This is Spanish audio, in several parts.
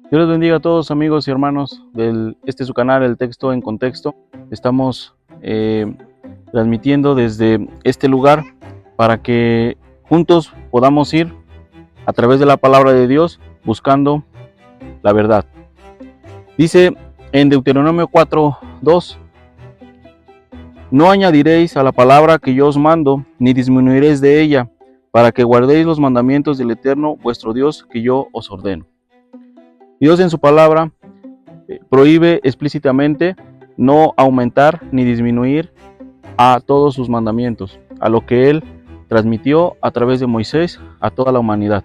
Dios les bendiga a todos, amigos y hermanos este es su canal, El Texto en Contexto. Estamos transmitiendo desde este lugar para que juntos podamos ir a través de la palabra de Dios buscando la verdad. Dice en Deuteronomio 4:2: no añadiréis a la palabra que yo os mando, ni disminuiréis de ella, para que guardéis los mandamientos del Eterno vuestro Dios que yo os ordeno. Dios en su palabra prohíbe explícitamente no aumentar ni disminuir a todos sus mandamientos, a lo que Él transmitió a través de Moisés a toda la humanidad.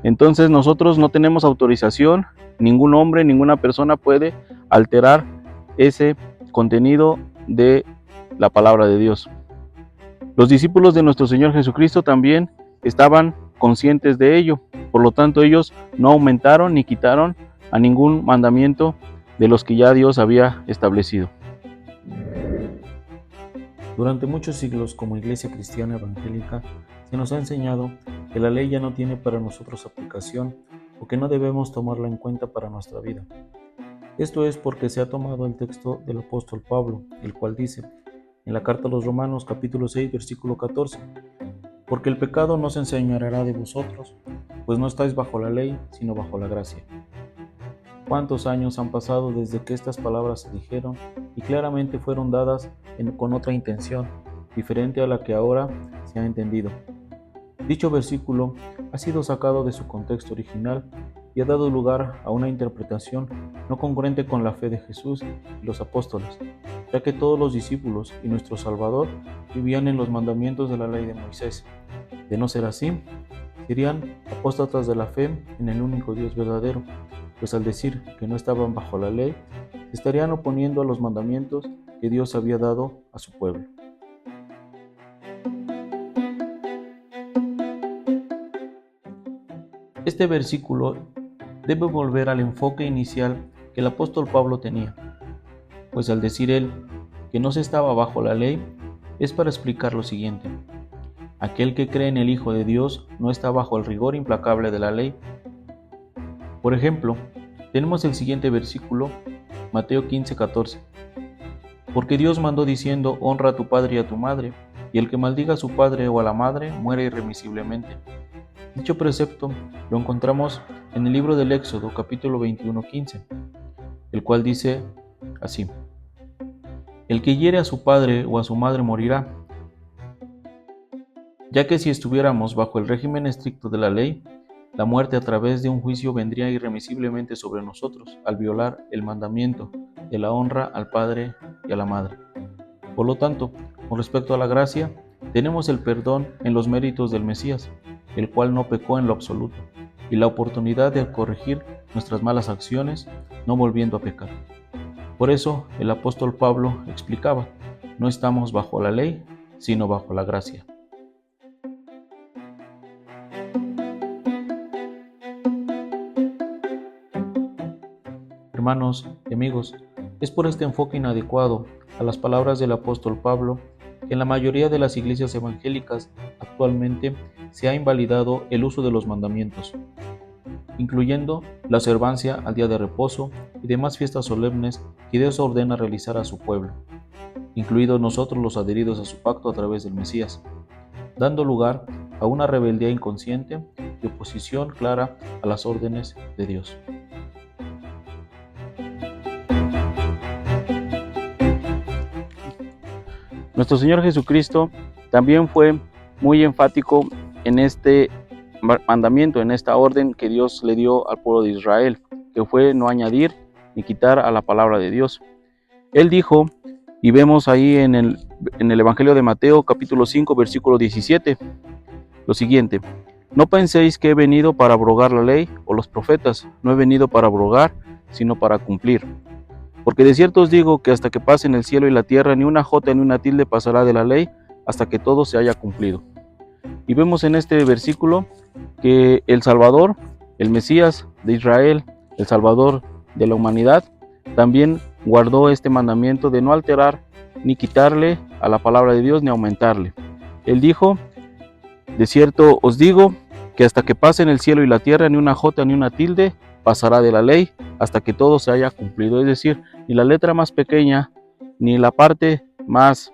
Entonces nosotros no tenemos autorización, ningún hombre, ninguna persona puede alterar ese contenido de la palabra de Dios. Los discípulos de nuestro Señor Jesucristo también estaban conscientes de ello, por lo tanto ellos no aumentaron ni quitaron a ningún mandamiento de los que ya Dios había establecido. Durante muchos siglos, como Iglesia Cristiana Evangélica, se nos ha enseñado que la ley ya no tiene para nosotros aplicación o que no debemos tomarla en cuenta para nuestra vida. Esto es porque se ha tomado el texto del apóstol Pablo, el cual dice, en la carta a los Romanos capítulo 6, versículo 14, porque el pecado no se enseñoreará de vosotros, pues no estáis bajo la ley, sino bajo la gracia. ¿Cuántos años han pasado desde que estas palabras se dijeron y claramente fueron dadas con otra intención, diferente a la que ahora se ha entendido? Dicho versículo ha sido sacado de su contexto original y ha dado lugar a una interpretación no congruente con la fe de Jesús y los apóstoles, ya que todos los discípulos y nuestro Salvador vivían en los mandamientos de la ley de Moisés. De no ser así, serían apóstatas de la fe en el único Dios verdadero, pues al decir que no estaban bajo la ley, se estarían oponiendo a los mandamientos que Dios había dado a su pueblo. Este versículo debe volver al enfoque inicial que el apóstol Pablo tenía, pues al decir él que no se estaba bajo la ley, es para explicar lo siguiente: aquel que cree en el Hijo de Dios no está bajo el rigor implacable de la ley. Por ejemplo, tenemos el siguiente versículo, Mateo 15:14. Porque Dios mandó diciendo, honra a tu padre y a tu madre, y el que maldiga a su padre o a la madre muere irremisiblemente. Dicho precepto lo encontramos en el libro del Éxodo, capítulo 21:15, el cual dice así: el que hiere a su padre o a su madre morirá, ya que si estuviéramos bajo el régimen estricto de la ley, la muerte a través de un juicio vendría irremisiblemente sobre nosotros al violar el mandamiento de la honra al padre y a la madre. Por lo tanto, con respecto a la gracia, tenemos el perdón en los méritos del Mesías, el cual no pecó en lo absoluto, y la oportunidad de corregir nuestras malas acciones, no volviendo a pecar. Por eso, el apóstol Pablo explicaba, no estamos bajo la ley, sino bajo la gracia. Hermanos y amigos, es por este enfoque inadecuado a las palabras del apóstol Pablo que en la mayoría de las iglesias evangélicas actualmente se ha invalidado el uso de los mandamientos, incluyendo la observancia al día de reposo y demás fiestas solemnes que Dios ordena realizar a su pueblo, incluidos nosotros los adheridos a su pacto a través del Mesías, dando lugar a una rebeldía inconsciente y oposición clara a las órdenes de Dios. Nuestro Señor Jesucristo también fue muy enfático en este mandamiento, en esta orden que Dios le dio al pueblo de Israel, que fue no añadir ni quitar a la palabra de Dios. Él dijo, y vemos ahí en el Evangelio de Mateo capítulo 5 versículo 17, lo siguiente: no penséis que he venido para abrogar la ley o los profetas, no he venido para abrogar, sino para cumplir. Porque de cierto os digo que hasta que pasen el cielo y la tierra, ni una jota ni una tilde pasará de la ley, hasta que todo se haya cumplido. Y vemos en este versículo que el Salvador, el Mesías de Israel, el Salvador de la humanidad, también guardó este mandamiento de no alterar ni quitarle a la palabra de Dios ni aumentarle. Él dijo, de cierto os digo que hasta que pasen el cielo y la tierra, ni una jota ni una tilde pasará de la ley hasta que todo se haya cumplido. Es decir, ni la letra más pequeña, ni la parte más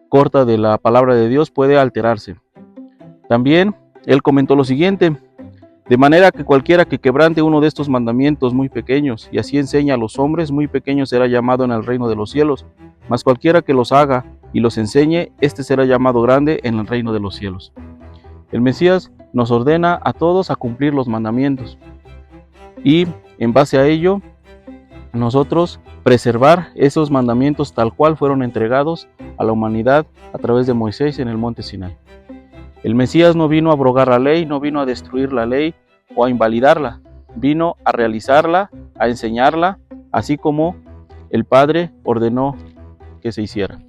corta de la palabra de Dios puede alterarse. También él comentó lo siguiente: de manera que cualquiera que quebrante uno de estos mandamientos muy pequeños, y así enseña a los hombres, muy pequeño será llamado en el reino de los cielos. Mas cualquiera que los haga y los enseñe, éste será llamado grande en el reino de los cielos. El Mesías nos ordena a todos a cumplir los mandamientos y en base a ello nosotros preservar esos mandamientos tal cual fueron entregados a la humanidad a través de Moisés en el monte Sinai. El Mesías no vino a abrogar la ley, no vino a destruir la ley o a invalidarla, vino a realizarla, a enseñarla, así como el Padre ordenó que se hiciera.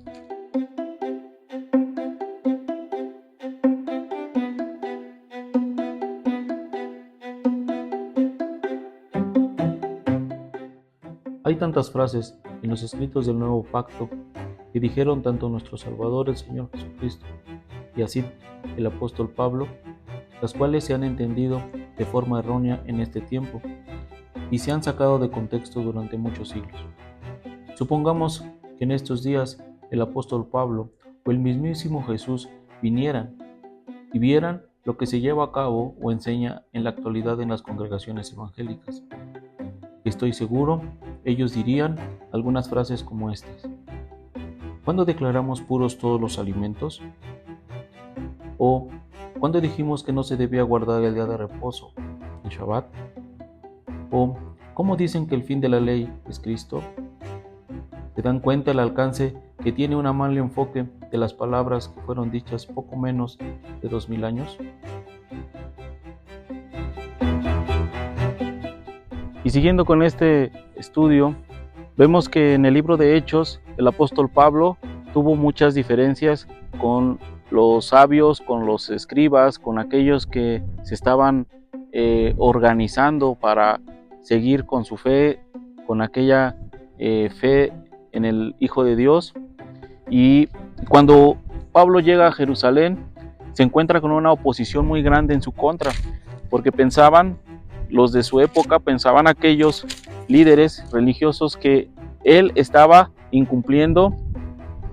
Hay tantas frases en los escritos del Nuevo Pacto que dijeron tanto nuestro Salvador, el Señor Jesucristo, y así el apóstol Pablo, las cuales se han entendido de forma errónea en este tiempo y se han sacado de contexto durante muchos siglos. Supongamos que en estos días el apóstol Pablo o el mismísimo Jesús vinieran y vieran lo que se lleva a cabo o enseña en la actualidad en las congregaciones evangélicas. Estoy seguro, ellos dirían algunas frases como estas: ¿cuándo declaramos puros todos los alimentos? ¿O cuándo dijimos que no se debía guardar el día de reposo, el Shabbat? ¿O cómo dicen que el fin de la ley es Cristo? ¿Se dan cuenta el alcance que tiene un mal enfoque de las palabras que fueron dichas poco menos de 2000 años? Y siguiendo con este estudio, vemos que en el libro de Hechos el apóstol Pablo tuvo muchas diferencias con los sabios, con los escribas, con aquellos que se estaban organizando para seguir con su fe, con aquella fe en el Hijo de Dios. Y cuando Pablo llega a Jerusalén, se encuentra con una oposición muy grande en su contra, porque pensaban, los de su época, pensaban aquellos líderes religiosos que él estaba incumpliendo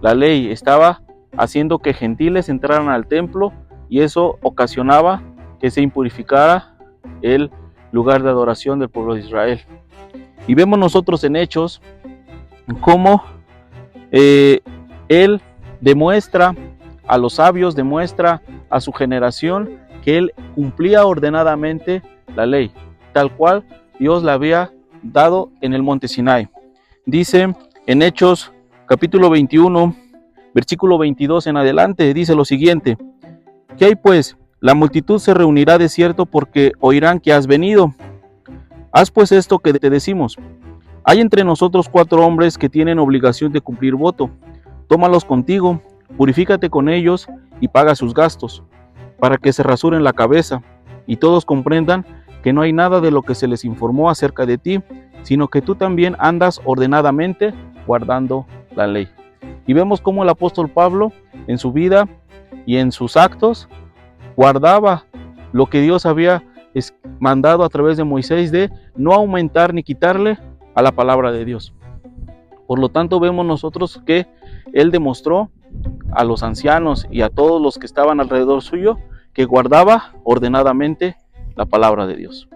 la ley, estaba haciendo que gentiles entraran al templo y eso ocasionaba que se impurificara el lugar de adoración del pueblo de Israel. Y vemos nosotros en Hechos cómo él demuestra a los sabios, demuestra a su generación que él cumplía ordenadamente la ley, tal cual Dios la había dado en el monte Sinai. Dice en Hechos capítulo 21, versículo 22 en adelante, dice lo siguiente: ¿qué hay pues? La multitud se reunirá de cierto porque oirán que has venido. Haz pues esto que te decimos. Hay entre nosotros 4 hombres que tienen obligación de cumplir voto. Tómalos contigo, purifícate con ellos y paga sus gastos, para que se rasuren la cabeza y todos comprendan que no hay nada de lo que se les informó acerca de ti, sino que tú también andas ordenadamente guardando la ley. Y vemos cómo el apóstol Pablo en su vida y en sus actos guardaba lo que Dios había mandado a través de Moisés de no aumentar ni quitarle a la palabra de Dios. Por lo tanto, vemos nosotros que él demostró a los ancianos y a todos los que estaban alrededor suyo que guardaba ordenadamente la palabra de Dios.